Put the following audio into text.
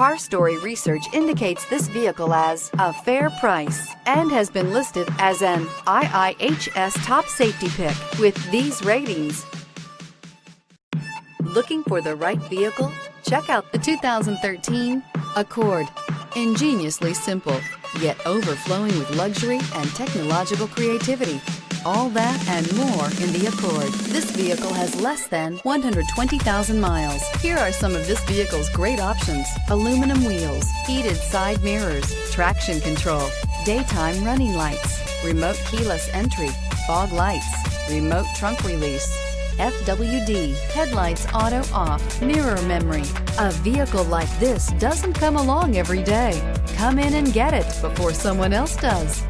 Car Story research indicates this vehicle as a fair price and has been listed as an IIHS top safety pick with these ratings. Looking for the right vehicle? Check out the 2013 Accord. Ingeniously simple, yet overflowing with luxury and technological creativity. All that and more in the Accord. This vehicle has less than 120,000 miles. Here are some of this vehicle's great options: aluminum wheels, heated side mirrors, traction control, daytime running lights, remote keyless entry, fog lights, remote trunk release, FWD, headlights auto off, mirror memory. A vehicle like this doesn't come along every day. Come in and get it before someone else does.